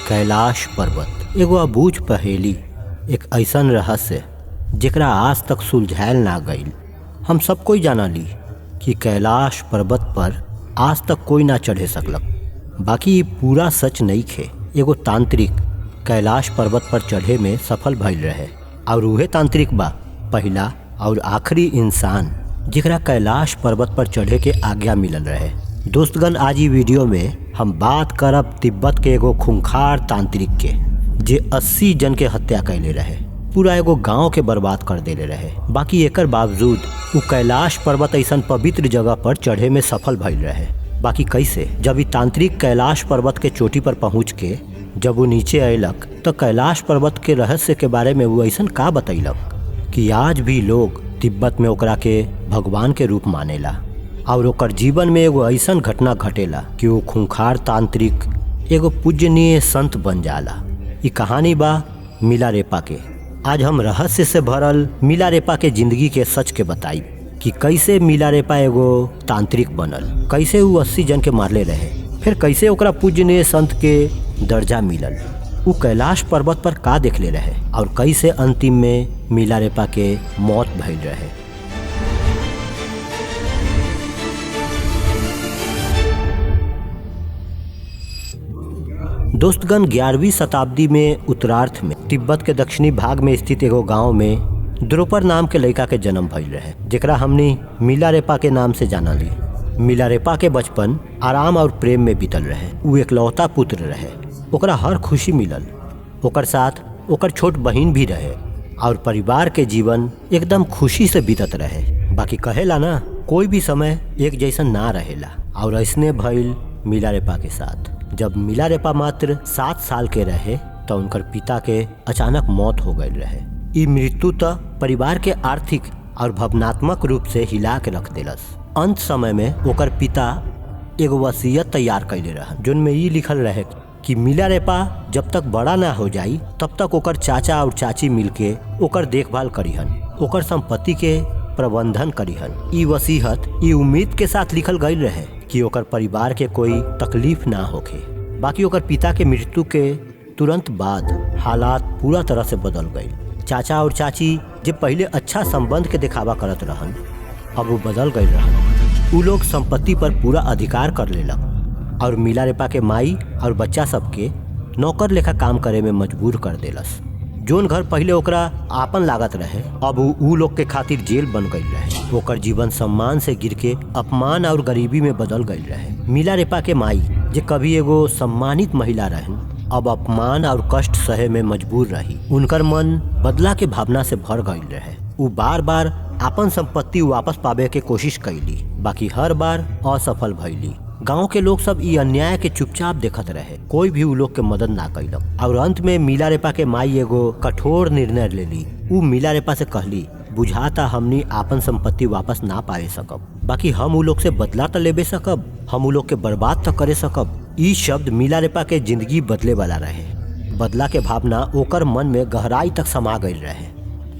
कैलाश पर्वत एगो अबूझ पहेली, एक ऐसन रहस्य जेकरा आज तक सुलझायल ना गईल। हम सब कोई जानाली कि कैलाश पर्वत पर आज तक कोई ना चढ़े सकलक। बाकी ये पूरा सच नहीं खे। एगो तांत्रिक कैलाश पर्वत पर चढ़े में सफल भइल रहे और उहे तांत्रिक बा पहला और आखिरी इंसान जेकरा कैलाश पर्वत पर चढ़े के आज्ञा मिलल रहे। दोस्तगण, आज ये वीडियो में हम बात करब तिब्बत के एगो खूंखार तांत्रिक के जे 80 जन के हत्या कैले रहे, पूरा एगो गांव के बर्बाद कर देले रहे। बाकी एकर बावजूद वो कैलाश पर्वत ऐसन पवित्र जगह पर चढ़े में सफल भइल रहे। बाकी कैसे? जब ये तांत्रिक कैलाश पर्वत के चोटी पर पहुंच के जब वो नीचे अयलक तो कैलाश पर्वत के रहस्य के बारे में वो ऐसन का बतैलक कि आज भी लोग तिब्बत में ओकरा के भगवान के रूप मानेला और ओकर जीवन में एगो ऐसन घटना घटेला कि वो खूंखार तांत्रिक एगो पूजनीय संत बन जाला। ये कहानी बा मिलारेपा के। आज हम रहस्य से भरल मिलारेपा के जिंदगी के सच के बताई कि कैसे मिलारेपा एगो तांत्रिक बनल, कैसे वो 80 जन के मारले रहे, फिर कैसे ओकरा पूजनीय संत के दर्जा मिलल, वो कैलाश पर्वत पर का देखले रहे और कैसे अंतिम में मिलारेपा के मौत भइल रहे। दोस्तगण, 11वीं शताब्दी में उत्तरार्ध में तिब्बत के दक्षिणी भाग में स्थित एगो गांव में द्रोपर नाम के लड़का के जन्म भइल रहे, जेकरा हमनी मिलारेपा के नाम से जानली। मिलारेपा के बचपन आराम और प्रेम में बीतल रहे। वो एकलौता पुत्र रहे, ओकरा हर खुशी मिलल। ओकर साथ ओकर छोट बहिन भी रहे और परिवार के जीवन एकदम खुशी से बीतत रहे। बाकी कहेला ना, कोई भी समय एक जैसन ना रहेला और ऐसने भइल मिलारेपा के साथ। जब मिलारेपा मात्र 7 साल के रहे तो उनकर पिता के अचानक मौत हो गई रहे। ई मृत्यु तो परिवार के आर्थिक और भावनात्मक रूप से हिला के रख देलस। अंत समय में ओकर पिता एगो वसीयत तैयार कैले रहन, जोन में ई लिखल रहे कि मिलारेपा जब तक बड़ा ना हो जाई तब तक ओकर चाचा और चाची मिलके ओकर देखभाल करीहन, ओकर संपत्ति के प्रबंधन करीहन। ई वसीयत ई उम्मीद के साथ लिखल गई रहे कि ओकर परिवार के कोई तकलीफ ना होखे। बाकी ओकर पिता के मृत्यु के तुरंत बाद हालात पूरा तरह से बदल गई। चाचा और चाची जो पहले अच्छा संबंध के दिखावा करत रहन, अब वो बदल गई रहन। उ लोग संपत्ति पर पूरा अधिकार कर लेलक और मिलारेपा के माई और बच्चा सबके नौकर लेखा काम करे में मजबूर कर देलस। जोन घर पहले ओकरा आपन लागत रहे, अब उ लोग के खातिर जेल बन गई रहे। ओकर जीवन सम्मान से गिर के अपमान और गरीबी में बदल गई रहे। मिलारेपा के माई जे कभी एगो सम्मानित महिला रहन, अब अपमान और कष्ट सहे में मजबूर रही। उनकर मन बदला के भावना से भर गई रहे। उ बार बार आपन संपत्ति वापस पावे के कोशिश कैली, बाकी हर बार असफल भइली। गांव के लोग सब ई अन्याय के चुपचाप देखत रहे, कोई भी उ लोग के मदद ना कैलक। और अंत में मिलारेपा के माई एगो कठोर निर्णय लेली। उ मिलारेपा से कहली, बुझाता हमनी आपन संपत्ति वापस ना पावे सकब, बाकी हम उ लोग से बदला तो लेबे सकब, हम उ लोग के बर्बाद तो करे सकब। ई शब्द मिलारेपा के जिंदगी बदले वाला रहे। बदला के भावना ओकर मन में गहराई तक समा गई रहे।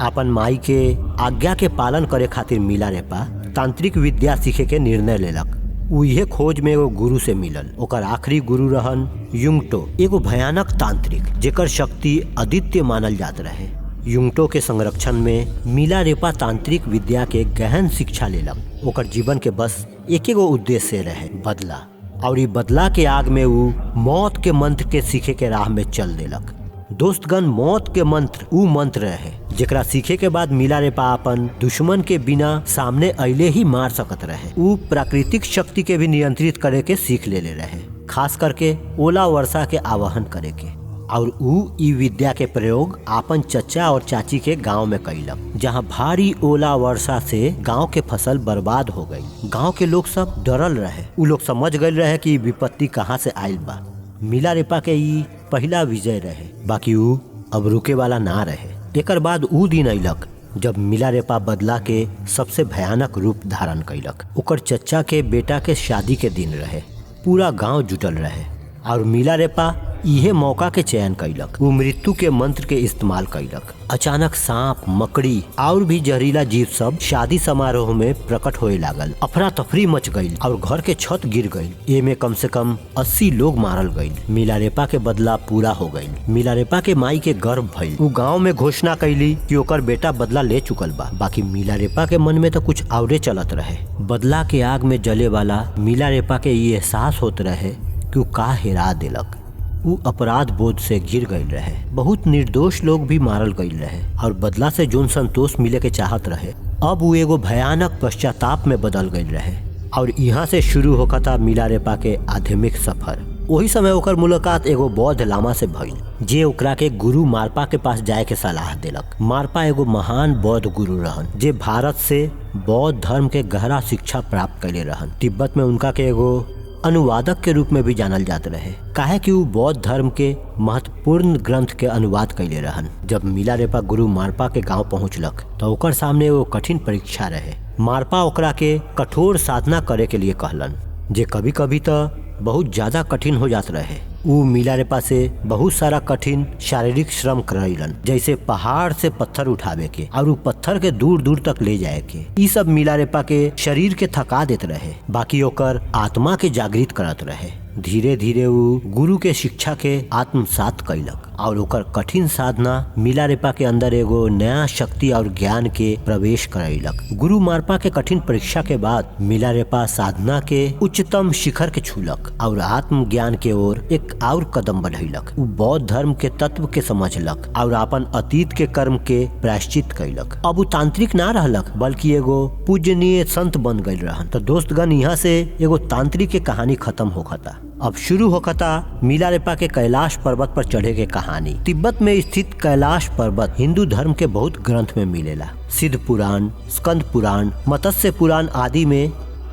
आपन माई के आज्ञा के पालन करे खातिर मिलारेपा तांत्रिक विद्या सीखे के निर्णय लेलक। उहे खोज में एगो गुरु से मिलल। ओकर आखिरी गुरु रहन युंगटो, एगो भयानक तांत्रिक जेकर शक्ति अद्वितीय मानल जात रहे। युंगटो के संरक्षण में मिलारेपा तांत्रिक विद्या के गहन शिक्षा लेलक। ओकर जीवन के बस एकेगो उद्देश्य रहे, बदला। और ई बदला के आग में उ मौत के मंत्र के सीखे के राह में चल देलक। दोस्तगण, मौत के मंत्र उ मंत्र रहे जेकरा सीखे के बाद मिलारेपा अपन दुश्मन के बिना सामने अइले ही मार सकत रहे। उ प्राकृतिक शक्ति के भी नियंत्रित करे के सीख लेले रहे, खास करके ओला वर्षा के आवाहन करे के। और उ ई विद्या के प्रयोग आपन चचा और चाची के गांव में कैलक, जहां भारी ओला वर्षा से गांव के फसल बर्बाद हो गई। गांव के लोग सब डरल रहे। उ लोग समझ गए रहे कि विपत्ति कहाँ से आयल बा। मिलारेपा के ई पहला विजय रहे, बाकी उ अब रुके वाला ना रहे। एकर बाद उ दिन अइलक जब मिलारेपा बदला के सबसे भयानक रूप धारण कैलक। ओकर चचा के बेटा के शादी के दिन रहे। पूरा गांव जुटल रहे और मिलारेपा इहे मौका के चयन कैलक। वो मृत्यु के मंत्र के इस्तेमाल कैलक। अचानक सांप, मकड़ी और भी जहरीला जीव सब शादी समारोह में प्रकट होए लागल। अफरा तफरी मच गई और घर के छत गिर गई। एमे कम से कम 80 लोग मारल गई। मिलारेपा के बदला पूरा हो गई। मिलारेपा के माई के गर्भ भइल। वो गाँव में घोषणा कैली कि ओकर बेटा बदला ले चुकल बा। बाकी मिलारेपा के मन में तो कुछ औरे चलत रहे। बदला के आग में जले वाला मिलारेपा के ये एहसास होत रहे कि वो का हेरा दिलक। वो अपराध बोध से गिर गई रहे। बहुत निर्दोष लोग भी मारल गई रहे और बदला से जोन संतोष मिले के चाहत रहे, अब वो एगो भयानक पश्चाताप में बदल गई रहे। और यहाँ से शुरू होका था मिलारेपा के आध्यात्मिक सफर। वही समय ओकर मुलाकात एगो बौद्ध लामा से भइल, जे ओकरा के गुरु मारपा के पास जाए के सलाह देलक। मारपा एगो महान बौद्ध गुरु रहन, जे भारत से बौद्ध धर्म के गहरा शिक्षा प्राप्त कैले रहन। तिब्बत में उनका के एगो अनुवादक के रूप में भी जानल जाते रहे, काहे कि वो बौद्ध धर्म के महत्वपूर्ण ग्रंथ के अनुवाद कैले रहन। जब मिलारेपा गुरु मारपा के गांव पहुंचलक तो ओकर सामने वो कठिन परीक्षा रहे। मारपा ओकरा के कठोर साधना करे के लिए कहलन, जे कभी कभी तो बहुत ज्यादा कठिन हो जात रहे। वो मिलारेपा से बहुत सारा कठिन शारीरिक श्रम करैलन, जैसे पहाड़ से पत्थर उठावे के और पत्थर के दूर दूर तक ले जाए के। ये सब मिलारेपा के शरीर के थका देत रहे, बाकी ओकर आत्मा के जागृत करत रहे। धीरे धीरे वो गुरु के शिक्षा के आत्मसात कैलक और ओकर कठिन साधना मिलारेपा के अंदर एगो नया शक्ति और ज्ञान के प्रवेश करैलक। गुरु मारपा के कठिन परीक्षा के बाद मिलारेपा साधना के उच्चतम शिखर के छूलक और आत्मज्ञान के ओर एक और कदम बढ़ैलक। वो बौद्ध धर्म के तत्व के समझलक और अपन अतीत के कर्म के प्रायश्चित कैलक। अब वो तांत्रिक ना रहलक, बल्कि एगो पूजनीय संत बन गई रहन। तो दोस्तगण, यहाँ से एगो तांत्रिक के कहानी खत्म होखता। अब शुरू होखता मिलारेपा के कैलाश पर्वत पर चढ़े के कहानी। तिब्बत में स्थित कैलाश पर्वत हिंदू धर्म के बहुत ग्रंथ में मिलेला। सिद्ध पुराण, स्कंद पुराण, मत्स्य पुराण आदि में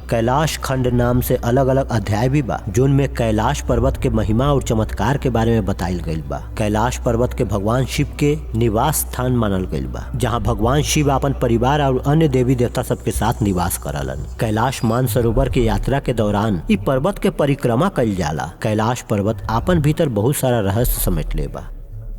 कैलाश खंड नाम से अलग अलग अध्याय भी बा, जोन में कैलाश पर्वत के महिमा और चमत्कार के बारे में बताइल गईल बा। कैलाश पर्वत के भगवान शिव के निवास स्थान मानल गईल बा, जहाँ भगवान शिव अपन परिवार और अन्य देवी देवता सबके साथ निवास करलन। कैलाश मानसरोवर के यात्रा के दौरान इ पर्वत के परिक्रमा कईल जाला। कैलाश पर्वत आपन भीतर बहुत सारा रहस्य समेट ले बा।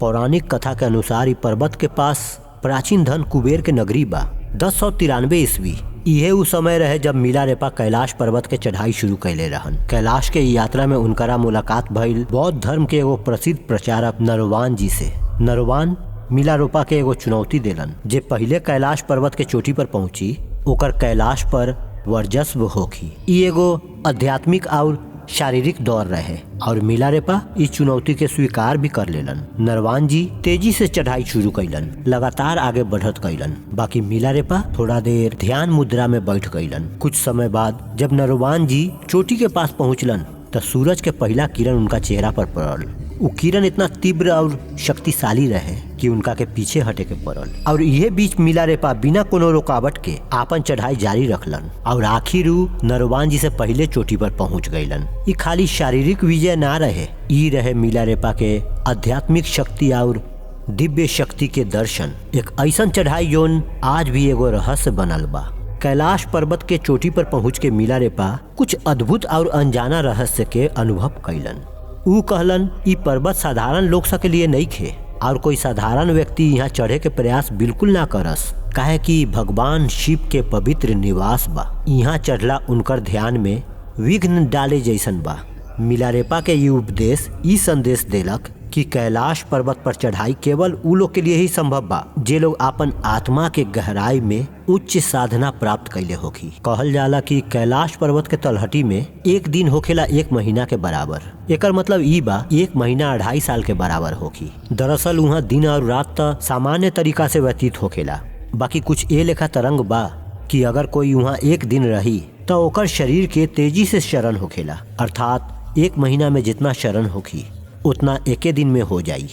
पौराणिक कथा के अनुसार इ पर्वत के पास प्राचीन धन कुबेर के नगरी बा। 1093 ईस्वी इहे उ समय रहे जब मिलारेपा कैलाश पर्वत के चढ़ाई शुरू कैले रहन। कैलाश के यात्रा में उनकरा मुलाकात भइल बौद्ध धर्म के एगो प्रसिद्ध प्रचारक नरवान जी से। नरवान मिलारेपा के एगो चुनौती देलन, जे पहले कैलाश पर्वत के चोटी पर पहुंची ओकर कैलाश पर वर्चस्व होखी। इ एगो आध्यात्मिक और शारीरिक दौर रहे और मिलारेपा इस चुनौती के स्वीकार भी कर लेलन। नरवान जी तेजी से चढ़ाई शुरू कैलन, लगातार आगे बढ़त कैलन। बाकी मिलारेपा थोड़ा देर ध्यान मुद्रा में बैठ गईलन। कुछ समय बाद जब नरवान जी चोटी के पास पहुंचलन तो सूरज के पहला किरण उनका चेहरा पर पड़ल। वो किरण इतना तीव्र और शक्तिशाली रहे कि उनका के पीछे हटे के पड़ल। और यह बीच मिलारेपा बिना कोनो रुकावट के आपन चढ़ाई जारी रखलन और आखिर नरवान जी से पहले चोटी पर पहुंच गईलन। ये खाली शारीरिक विजय ना रहे, ये रहे मिलारेपा के आध्यात्मिक शक्ति और दिव्य शक्ति के दर्शन। एक ऐसा चढ़ाई जोन आज भी एगो रहस्य बनल बा। कैलाश पर्वत के चोटी पर पहुंच के मिलारेपा कुछ अद्भुत और अनजाना रहस्य के अनुभव कैलन। ऊ कहलन ई पर्वत साधारण लोग के लिए नहीं खे और कोई साधारण व्यक्ति यहाँ चढ़े के प्रयास बिल्कुल ना करस, काहे कि भगवान शिव के पवित्र निवास बा। यहाँ चढ़ला उनकर ध्यान में विघ्न डाले जैसन बा। मिलारेपा के ये उपदेश ई संदेश देलक कि कैलाश पर्वत पर चढ़ाई केवल उ लोग के लिए ही संभव बा जे लोग अपन आत्मा के गहराई में उच्च साधना प्राप्त कैले होखी। कहल जाला कि कैलाश पर्वत के तलहटी में एक दिन होखेला 1 महीना के बराबर। एकर मतलब ई बा 1 महीना 2.5 साल के बराबर होखी। दरअसल वहाँ दिन और रात त सामान्य तरीका से व्यतीत होखेला। बाकी कुछ ए लेखा तरंग बा कि अगर कोई वहाँ 1 दिन रही तो ओकर शरीर के तेजी से शरण होखेला, अर्थात 1 महीना में जितना शरण होखी उतना एके दिन में हो जाई।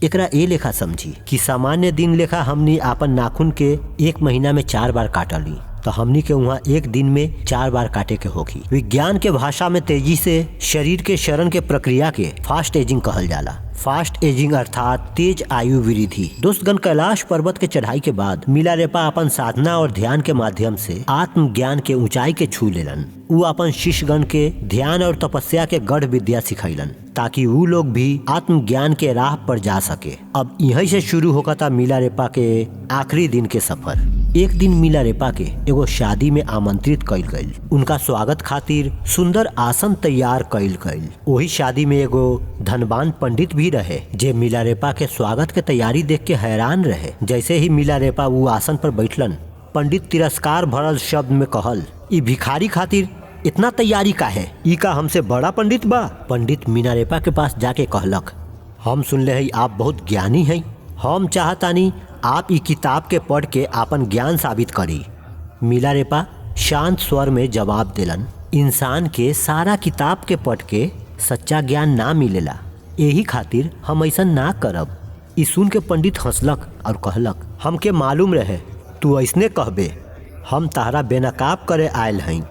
एकरा ए लेखा समझी कि सामान्य दिन लेखा हमनी आपन नाखून के 1 महीना में 4 बार काटली, तो हमनी के वहाँ 1 दिन में 4 बार काटे के होगी। विज्ञान के भाषा में तेजी से शरीर के शरण के प्रक्रिया के फास्ट एजिंग कहल जाला। फास्ट एजिंग अर्थात तेज आयु वृद्धि। दोस्तगण, कैलाश पर्वत के चढ़ाई के बाद मिलारेपा अपन साधना और ध्यान के माध्यम से आत्मज्ञान के ऊंचाई के छू लेलन। वो अपन शिष्यगण के ध्यान और तपस्या के गढ़ विद्या सिखैलन। ताकि वो लोग भी आत्मज्ञान के राह पर जा सके। अब यहीं से शुरू होगा था मिलारेपा के आखिरी दिन के सफर। एक दिन मिलारेपा के एगो शादी में आमंत्रित कइल गइल। उनका स्वागत खातिर सुंदर आसन तैयार कइल गइल। वही शादी में एगो धनवान पंडित भी रहे जे मिलारेपा के स्वागत के तैयारी देख के हैरान रहे। जैसे ही मिलारेपा वो आसन पर बैठलन, पंडित तिरस्कार भरल शब्द में कहल, ई भिखारी खातिर इतना तैयारी का है? ई का हमसे बड़ा पंडित बा? पंडित मिलारेपा के पास जाके कहलक, हम सुनले हई आप बहुत ज्ञानी हैं, हम चाहतानी आप ई किताब के पढ़ के आपन ज्ञान साबित करी। मिलारेपा शांत स्वर में जवाब देलन, इंसान के सारा किताब के पढ़ के सच्चा ज्ञान ना मिलेला, यही खातिर हम ऐसा ना करब। ई सुन के पंडित हंसलक और कहलक, हमके मालूम रहे तू ऐसने कहबे, हम तारा बेनकाब करे आयल हई।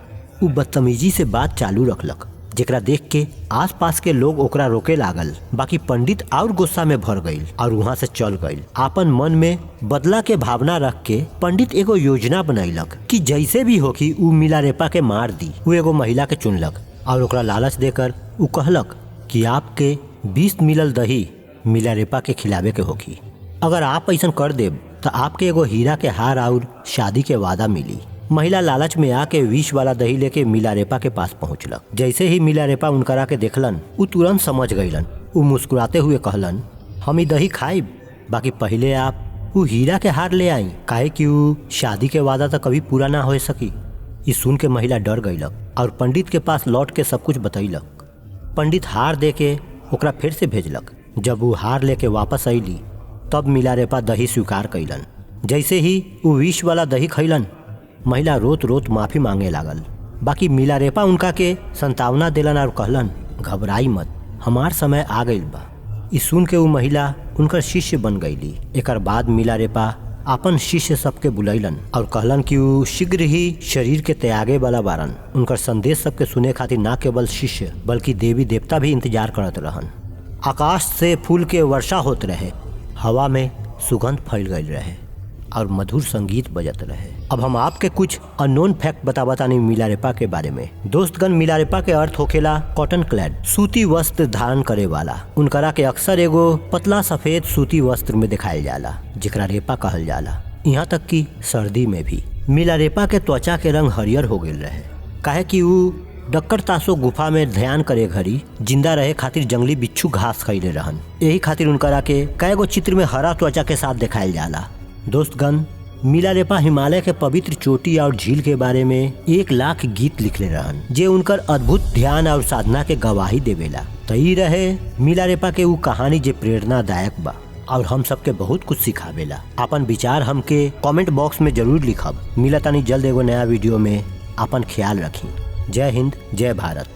उ बदतमीजी से बात चालू रखलक, जेकरा देख के आसपास के लोग ओकरा रोके लागल। बाकी पंडित और गुस्सा में भर गईल और वहाँ से चल गईल। आपन मन में बदला के भावना रख के पंडित एगो योजना बनैलक कि जैसे भी होगी उ मिलारेपा के मार दी। वो एगो महिला के चुनलक और ओकरा लालच देकर उ कहलक कि आपके 20 मिलल दही मिलारेपा के खिलावे के होगी। अगर आप ऐसा कर देब तो आपके एगो हीरा के हार और शादी के वादा मिली। महिला लालच में आके विष वाला दही लेके मिलारेपा के पास पहुंचलक। जैसे ही मिलारेपा उनकरा के देखलन, उ तुरंत समझ गईलन। उ मुस्कुराते हुए कहलन, हम ई दही खाइब, बाकी पहले आप उ हीरा के हार ले आई, काहे कि उ शादी के वादा तो कभी पूरा ना हो सकी। ई सुन के महिला डर गईलक और पंडित के पास लौट के सब कुछ बतैलक। पंडित हार दे के ओकरा फिर से भेजलक। जब वो हार लेके वापस अइली तब मिलारेपा दही स्वीकार कैलन। जैसे ही वो विष वाला दही खैलन, महिला रोत रोत माफी मांगे लागल। बाकी मिलारेपा उनका के संतावना दिलन और कहलन, घबराई मत, हमार समय आ गइल बा। ई सुन के वो महिला उनकर शिष्य बन गईली। एकर बाद मिलारेपा अपन शिष्य सबके बुलैलन और कहलन कि वो शीघ्र ही शरीर के त्यागे वाला बारन। उनकर संदेश सबके सुने खातिर ना केवल शिष्य बल्कि देवी देवता भी इंतजार करत रहन। आकाश से फूल के वर्षा होत रहे, हवा में सुगंध फैल गई रहे और मधुर संगीत बजत रहे। अब हम आपके कुछ अननोन फैक्ट बतानी मिलारेपा के बारे में। दोस्तगण, मिलारेपा के अर्थ होखेला कॉटन क्लैड, सूती वस्त्र धारण करे वाला। उनकरा के अक्सर एगो पतला सफेद सूती वस्त्र में दिखायल जाला, जेकरा रेपा कहल जाला। यहाँ तक कि सर्दी में भी मिलारेपा के त्वचा के रंग हरियर हो गईल रहे, काहे कि उ डक्कर तासो गुफा में ध्यान करे घड़ी जिंदा रहे खातिर जंगली बिच्छू घास खैले रहन। यही खातिर उनकरा के कएगो चित्र में हरा त्वचा के साथ दिखायल जाला। दोस्तगण, मिलारेपा हिमालय के पवित्र चोटी और झील के बारे में 1 लाख गीत लिखले रहन, जे उनकर अद्भुत ध्यान और साधना के गवाही देवेला। तई रहे मिलारेपा के वो कहानी जे प्रेरणादायक बा और हम सबके बहुत कुछ सिखावेला। अपन विचार हमके कमेंट बॉक्स में जरूर लिखब। मिलतानी जल्द एगो नया वीडियो में। अपन ख्याल रखी। जय हिंद, जय भारत।